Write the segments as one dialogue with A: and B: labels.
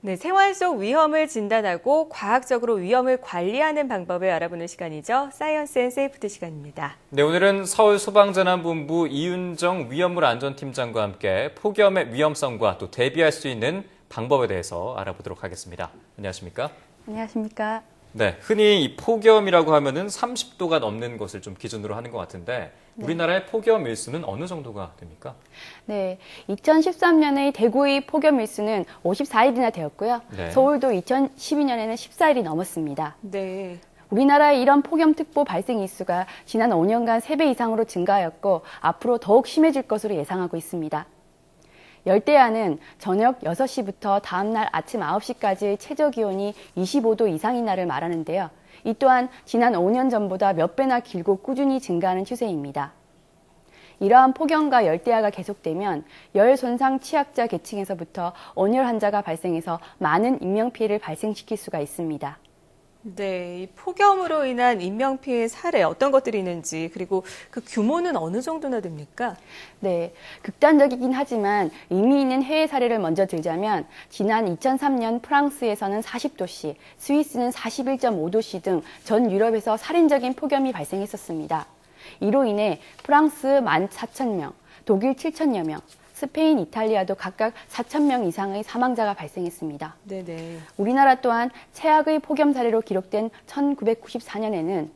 A: 네, 생활 속 위험을 진단하고 과학적으로 위험을 관리하는 방법을 알아보는 시간이죠. 사이언스 앤 세이프티 시간입니다.
B: 네, 오늘은 서울소방재난본부 이윤정 위험물안전팀장과 함께 폭염의 위험성과 또 대비할 수 있는 방법에 대해서 알아보도록 하겠습니다. 안녕하십니까?
C: 안녕하십니까?
B: 네, 흔히 이 폭염이라고 하면은 30도가 넘는 것을 좀 기준으로 하는 것 같은데 우리나라의 폭염 일수는 어느 정도가 됩니까?
C: 네, 2013년의 대구의 폭염 일수는 54일이나 되었고요.
B: 네.
C: 서울도 2012년에는 14일이 넘었습니다.
A: 네.
C: 우리나라의 이런 폭염특보 발생 일수가 지난 5년간 3배 이상으로 증가하였고 앞으로 더욱 심해질 것으로 예상하고 있습니다. 열대야는 저녁 6시부터 다음날 아침 9시까지의 최저기온이 25도 이상인 날을 말하는데요. 이 또한 지난 5년 전보다 몇 배나 길고 꾸준히 증가하는 추세입니다. 이러한 폭염과 열대야가 계속되면 열 손상 취약자 계층에서부터 온열 환자가 발생해서 많은 인명피해를 발생시킬 수가 있습니다.
A: 네, 이 폭염으로 인한 인명피해 사례 어떤 것들이 있는지 그리고 그 규모는 어느 정도나 됩니까?
C: 네, 극단적이긴 하지만 의미 있는 해외 사례를 먼저 들자면 지난 2003년 프랑스에서는 40도씨, 스위스는 41.5도씨 등 전 유럽에서 살인적인 폭염이 발생했었습니다. 이로 인해 프랑스 14,000명, 독일 7,000여 명, 스페인, 이탈리아도 각각 4,000명 이상의 사망자가 발생했습니다.
A: 네네.
C: 우리나라 또한 최악의 폭염 사례로 기록된 1994년에는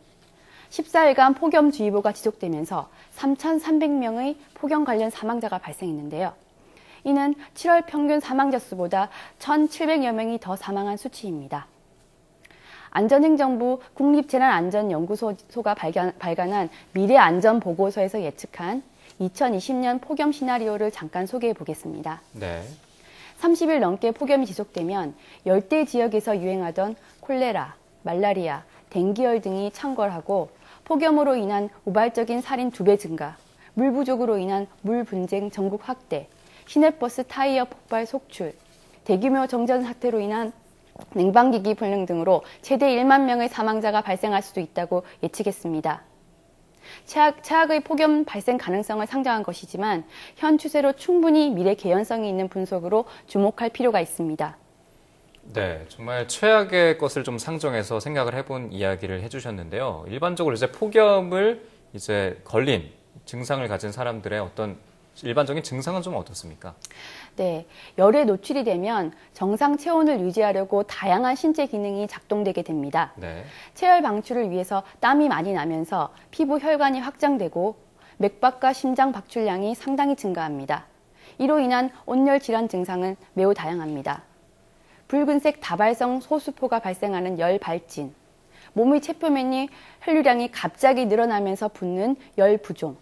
C: 14일간 폭염주의보가 지속되면서 3,300명의 폭염 관련 사망자가 발생했는데요. 이는 7월 평균 사망자 수보다 1,700여 명이 더 사망한 수치입니다. 안전행정부 국립재난안전연구소가 발간한 미래안전보고서에서 예측한 2020년 폭염 시나리오를 잠깐 소개해 보겠습니다.
B: 네.
C: 30일 넘게 폭염이 지속되면 열대 지역에서 유행하던 콜레라, 말라리아, 댕기열 등이 창궐하고 폭염으로 인한 우발적인 살인 2배 증가, 물 부족으로 인한 물 분쟁 전국 확대, 시내버스 타이어 폭발 속출, 대규모 정전 사태로 인한 냉방기기 불능 등으로 최대 1만 명의 사망자가 발생할 수도 있다고 예측했습니다. 최악의 폭염 발생 가능성을 상정한 것이지만 현 추세로 충분히 미래 개연성이 있는 분석으로 주목할 필요가 있습니다.
B: 네, 정말 최악의 것을 좀 상정해서 생각을 해본 이야기를 해주셨는데요. 일반적으로 이제 폭염을 걸린 증상을 가진 사람들의 어떤 일반적인 증상은 좀 어떻습니까?
C: 네, 열에 노출이 되면 정상 체온을 유지하려고 다양한 신체 기능이 작동되게 됩니다.
B: 네.
C: 체열 방출을 위해서 땀이 많이 나면서 피부 혈관이 확장되고 맥박과 심장 박출량이 상당히 증가합니다. 이로 인한 온열 질환 증상은 매우 다양합니다. 붉은색 다발성 소수포가 발생하는 열 발진, 몸의 체표면이 혈류량이 갑자기 늘어나면서 붓는 열 부종,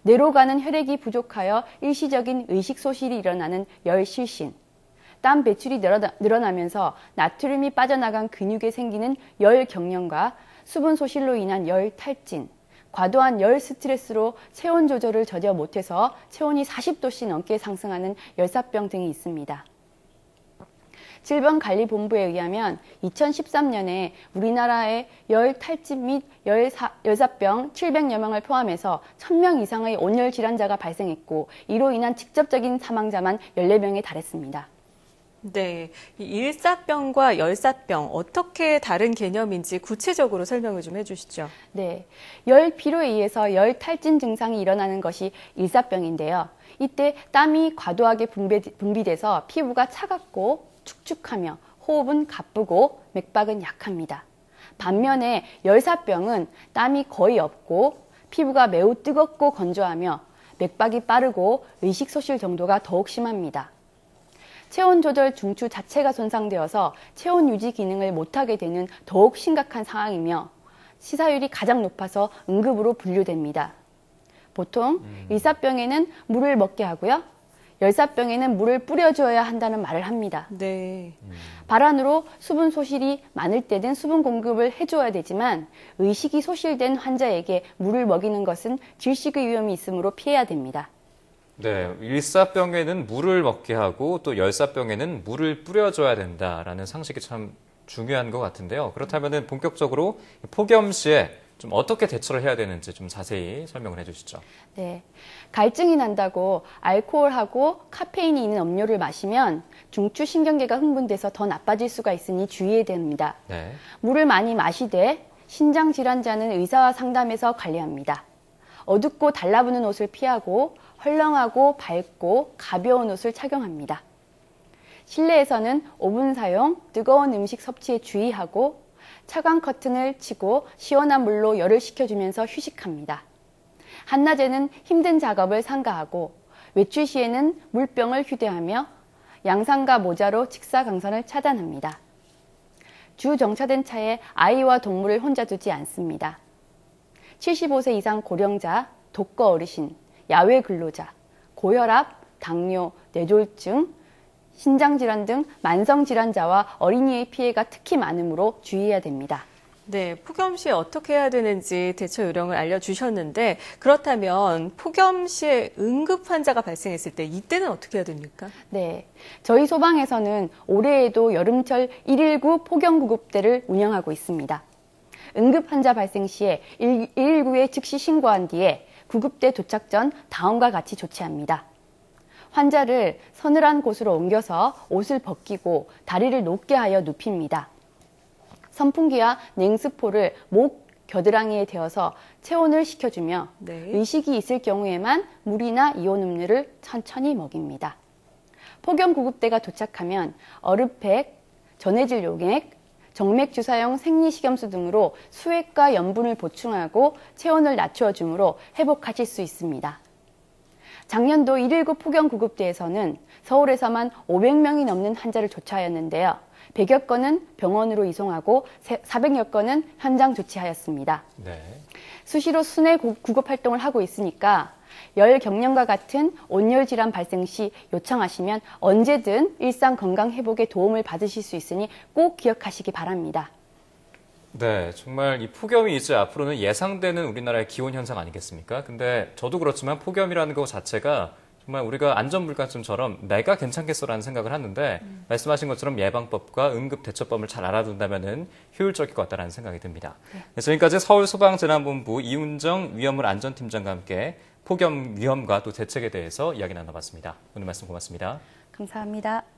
C: 뇌로 가는 혈액이 부족하여 일시적인 의식 소실이 일어나는 열 실신, 땀 배출이 늘어나면서 나트륨이 빠져나간 근육에 생기는 열 경련과 수분 소실로 인한 열 탈진, 과도한 열 스트레스로 체온 조절을 전혀 못해서 체온이 40도씩 넘게 상승하는 열사병 등이 있습니다. 질병관리본부에 의하면 2013년에 우리나라의 열 탈진 및 열사병 700여 명을 포함해서 1,000명 이상의 온열 질환자가 발생했고 이로 인한 직접적인 사망자만 14명에 달했습니다.
A: 네, 이 일사병과 열사병 어떻게 다른 개념인지 구체적으로 설명을 좀 해주시죠.
C: 네, 열 피로에 의해서 열 탈진 증상이 일어나는 것이 일사병인데요. 이때 땀이 과도하게 분비돼서 피부가 차갑고 축축하며 호흡은 가쁘고 맥박은 약합니다. 반면에 열사병은 땀이 거의 없고 피부가 매우 뜨겁고 건조하며 맥박이 빠르고 의식 소실 정도가 더욱 심합니다. 체온 조절 중추 자체가 손상되어서 체온 유지 기능을 못하게 되는 더욱 심각한 상황이며 치사율이 가장 높아서 응급으로 분류됩니다. 보통 일사병에는 물을 먹게 하고요. 열사병에는 물을 뿌려줘야 한다는 말을 합니다.
A: 네.
C: 발안으로 수분 소실이 많을 때는 수분 공급을 해줘야 되지만 의식이 소실된 환자에게 물을 먹이는 것은 질식의 위험이 있으므로 피해야 됩니다.
B: 네, 일사병에는 물을 먹게 하고 또 열사병에는 물을 뿌려줘야 된다라는 상식이 참 중요한 것 같은데요. 그렇다면 본격적으로 폭염 시에 좀 어떻게 대처를 해야 되는지 좀 자세히 설명을 해주시죠.
C: 네, 갈증이 난다고 알코올하고 카페인이 있는 음료를 마시면 중추신경계가 흥분돼서 더 나빠질 수가 있으니 주의해야 됩니다.
B: 네.
C: 물을 많이 마시되 신장질환자는 의사와 상담해서 관리합니다. 어둡고 달라붙는 옷을 피하고 헐렁하고 밝고 가벼운 옷을 착용합니다. 실내에서는 오븐 사용, 뜨거운 음식 섭취에 주의하고 차광 커튼을 치고 시원한 물로 열을 식혀주면서 휴식합니다. 한낮에는 힘든 작업을 삼가하고 외출 시에는 물병을 휴대하며 양산과 모자로 직사광선을 차단합니다. 주 정차된 차에 아이와 동물을 혼자 두지 않습니다. 75세 이상 고령자, 독거 어르신, 야외 근로자, 고혈압, 당뇨, 뇌졸중, 신장질환 등 만성질환자와 어린이의 피해가 특히 많으므로 주의해야 됩니다.
A: 네, 폭염 시에 어떻게 해야 되는지 대처 요령을 알려주셨는데 그렇다면 폭염 시에 응급 환자가 발생했을 때 이때는 어떻게 해야 됩니까?
C: 네, 저희 소방에서는 올해에도 여름철 119 폭염구급대를 운영하고 있습니다. 응급 환자 발생 시에 119에 즉시 신고한 뒤에 구급대 도착 전 다음과 같이 조치합니다. 환자를 서늘한 곳으로 옮겨서 옷을 벗기고 다리를 높게 하여 눕힙니다. 선풍기와 냉스포를 목, 겨드랑이에 대어서 체온을 식혀주며
A: 네.
C: 의식이 있을 경우에만 물이나 이온 음료를 천천히 먹입니다. 폭염구급대가 도착하면 얼음팩, 전해질 용액, 정맥주사용 생리식염수 등으로 수액과 염분을 보충하고 체온을 낮춰주므로 회복하실 수 있습니다. 작년도 119 폭염구급대에서는 서울에서만 500명이 넘는 환자를 조처하였는데요. 100여 건은 병원으로 이송하고 400여 건은 현장 조치하였습니다.
B: 네.
C: 수시로 순회 구급 활동을 하고 있으니까 열 경련과 같은 온열 질환 발생 시 요청하시면 언제든 일상 건강 회복에 도움을 받으실 수 있으니 꼭 기억하시기 바랍니다.
B: 네, 정말 이 폭염이 이제 앞으로는 예상되는 우리나라의 기온 현상 아니겠습니까? 근데 저도 그렇지만 폭염이라는 것 자체가 정말 우리가 안전불감증처럼 내가 괜찮겠어라는 생각을 하는데 말씀하신 것처럼 예방법과 응급대처법을 잘 알아둔다면 효율적일 것 같다는 생각이 듭니다. 네, 지금까지 서울소방재난본부 이훈정 위험물 안전팀장과 함께 폭염 위험과 또 대책에 대해서 이야기 나눠봤습니다. 오늘 말씀 고맙습니다.
C: 감사합니다.